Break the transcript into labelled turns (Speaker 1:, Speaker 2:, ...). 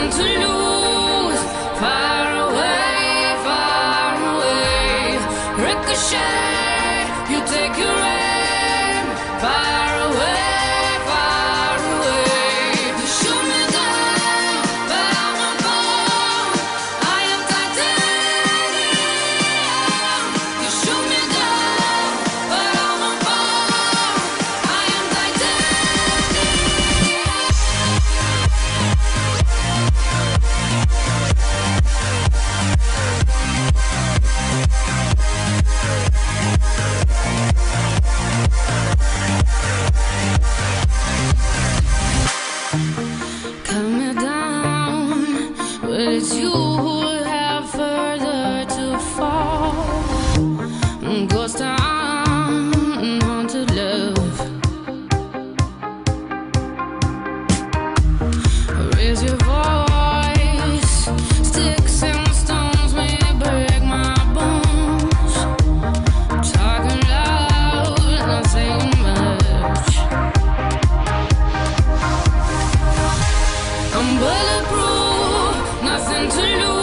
Speaker 1: nothing to lose. Far away, ricochet, you take your aim. Far away, you shoot me down, but I won't fall. I am titanium. You shoot me down, but I won't fall. I am titanium. Cut me down, but it's you who have further to fall. Ghost town, haunted love. Raise your voice, sticks and stones may break my bones. Talking loud, not saying much. I'm bulletproof, nothing to lose.